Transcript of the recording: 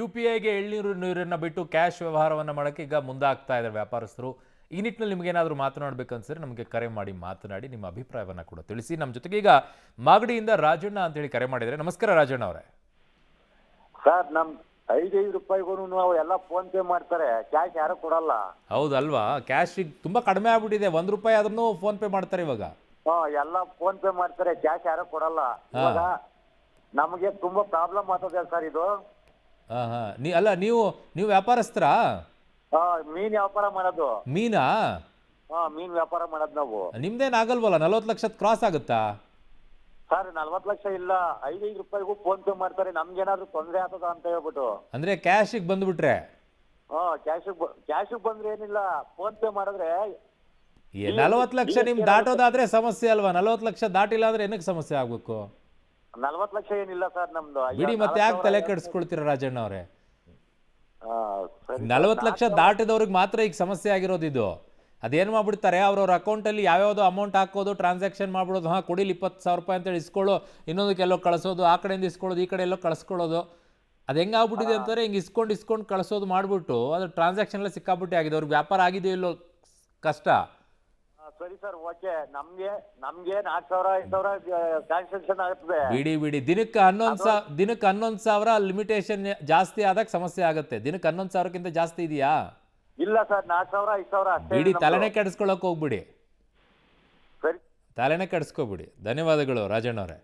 UPIಗೆ ಎಳ್ನೀರು ನೀರನ್ನು ಬಿಟ್ಟು ಕ್ಯಾಶ್ ವ್ಯವಹಾರವನ್ನು ಮಾಡೋಕ್ಕೆ ಈಗ ಮುಂದಾಗ್ತಾ ಇದ್ದಾರೆ ವ್ಯಾಪಾರಸ್ಥರು. ಈ ನಿಟ್ಟಿನಲ್ಲಿ ನಿಮಗೇನಾದರೂ ಮಾತನಾಡಬೇಕು ಅನ್ಸಿದ್ರೆ ನಮಗೆ ಕರೆ ಮಾಡಿ ಮಾತನಾಡಿ ನಿಮ್ಮ ಅಭಿಪ್ರಾಯವನ್ನು ಕೂಡ ತಿಳಿಸಿ. ನಮ್ಮ ಜೊತೆಗೆ ಈಗ ಮಾಗಡಿಯಿಂದ ರಾಜಣ್ಣ ಅಂತೇಳಿ ಕರೆ ಮಾಡಿದರೆ. ನಮಸ್ಕಾರ ರಾಜಣ್ಣ ಅವರೇ. ಸರ್ ನಮ್ 5 ರೂಪಾಯಿಗೂ ನಾವು ಎಲ್ಲ ಫೋನ್ ಪೇ ಮಾಡ್ತಾರೆ, ಕ್ಯಾಶ್ ಯಾರು ಕೊಡಲ್ಲ. ಹೌದಲ್ವಾ? ಕ್ಯಾಶ್ ಈಗ ತುಂಬ ಕಡಿಮೆ ಆಗ್ಬಿಟ್ಟಿದೆ. ₹1 ಆದ್ರೂ ಫೋನ್ ಪೇ ಮಾಡ್ತಾರೆ ಇವಾಗ. ಎಲ್ಲ ಫೋನ್ ಪೇ ಮಾಡ್ತಾರೆ, ಕ್ಯಾಶ್ ಯಾರು ಕೊಡಲ್ಲ. ಇವಾಗ ನಮಗೆ ತುಂಬಾ ಪ್ರಾಬ್ಲಮ್ ಆಗ್ತದೆ ಸರ್ ಇದು. ಅಲ್ಲ ನೀವು ವ್ಯಾಪಾರಸ್ಥರಾ? ಮೀನ್ ವ್ಯಾಪಾರ ಮಾಡೋದು. ಮೀನಾ? ಮೀನ್ ವ್ಯಾಪಾರ ಮಾಡೋದು ನಾವು. ನಿಮ್ದೇನಾಗಲ್ವಲ್ಲ? 40 ಲಕ್ಷದ ಕ್ರಾಸ್ ಆಗುತ್ತಾ? ಸರ್ 40 ಲಕ್ಷ ಇಲ್ಲ, 5 ರೂಪಾಯಿಗೂ ಫೋನ್ ಪೇ ಮಾಡ್ತಾರೆ. ನಮ್ಗೇನಾದ್ರು ತೊಂದರೆ ಆಗ್ತದ ಅಂತ ಹೇಳ್ಬಿಟ್ಟು. ಅಂದ್ರೆ ಕ್ಯಾಶಿಗೆ ಬಂದ್ಬಿಟ್ರೆ? ಕ್ಯಾಶ್ ಬಂದ್ರೆ ಏನಿಲ್ಲ, ಫೋನ್ ಪೇ ಮಾಡಿದ್ರೆ 40 ಲಕ್ಷ ನಿಮ್ ದಾಟೋದಾದ್ರೆ ಸಮಸ್ಯೆ ಅಲ್ವಾ? 40 ಲಕ್ಷ ದಾಟಿಲ್ಲ ಅಂದ್ರೆ ಏನಕ್ಕೆ ಸಮಸ್ಯೆ ಆಗ್ಬೇಕು? 40 ಲಕ್ಷ ಏನಿಲ್ಲ ಸರ್ ನಮ್ದು. ಬಿಡಿ, ಮತ್ತೆ ಯಾಕೆ ತಲೆ ಕೆಡಿಸ್ಕೊಳ್ತೀರ ರಾಜಣ್ಣ ಅವರೇ? 40 ಲಕ್ಷ ದಾಟಿದವ್ರಿಗೆ ಮಾತ್ರ ಈಗ ಸಮಸ್ಯೆ ಆಗಿರೋದು ಇದು. ಅದೇನು ಮಾಡ್ಬಿಡ್ತಾರೆ, ಅವ್ರವ್ರ ಅಕೌಂಟಲ್ಲಿ ಯಾವ್ಯಾವುದೋ ಅಮೌಂಟ್ ಹಾಕೋದು, ಟ್ರಾನ್ಸಾಕ್ಷನ್ ಮಾಡ್ಬಿಡೋದು. ಕೊಡಿಲಿ 20,000 ರೂಪಾಯಿ ಅಂತೇಳಿ ಇಸ್ಕೊಳ್ಳೋ, ಇನ್ನೊಂದಕ್ಕೆ ಎಲ್ಲೋ ಕಳಿಸೋದು, ಆ ಕಡೆಯಿಂದ ಇಸ್ಕೊಳ್ಳೋದು, ಈ ಕಡೆ ಎಲ್ಲೋ ಕಳಿಸ್ಕೊಳ್ಳೋದು. ಅದು ಹೆಂಗಾಗ್ಬಿಟ್ಟಿದೆ ಅಂತಾರೆ, ಹಿಂಗೆ ಇಸ್ಕೊಂಡು ಕಳಿಸೋದು ಮಾಡಿಬಿಟ್ಟು ಅದು ಟ್ರಾನ್ಸಾಕ್ಷನ್ ಎಲ್ಲ ಸಿಕ್ಕಾಬಿಟ್ಟೆ ಆಗಿದೆ. ಅವ್ರಿಗೆ ವ್ಯಾಪಾರ ಆಗಿದೆಯೋ ಇಲ್ಲೋ ಕಷ್ಟ. ಸರಿ ಸರ್, ಓಕೆ. ನಮ್ಗೆ 4,000-5,000 ಟ್ರಾನ್ಸಾಕ್ಷನ್ ಆಗುತ್ತದೆ. ಬಿಡಿ, ದಿನಕ್ಕೆ 11,000 ಲಿಮಿಟೇಷನ್ ಜಾಸ್ತಿ ಆದಾಗ ಸಮಸ್ಯೆ ಆಗುತ್ತೆ. ದಿನಕ್ಕೆ 11,000ಕ್ಕಿಂತ ಜಾಸ್ತಿ ಇದೆಯಾ? ಇಲ್ಲ ಸರ್, 4,000-5,000 ಅಷ್ಟೇ. ಬಿಡಿ, ತಲೆನೇ ಕೆಡಿಸ್ಕೊಳ್ಳೋಕೆ ಹೋಗ್ಬಿಡಿ. ಸರಿ, ತಲೆನೇ ಕೆಡಿಸ್ಕೋಬಿಡಿ. ಧನ್ಯವಾದಗಳು ರಾಜಣ್ಣ ಅವರೇ.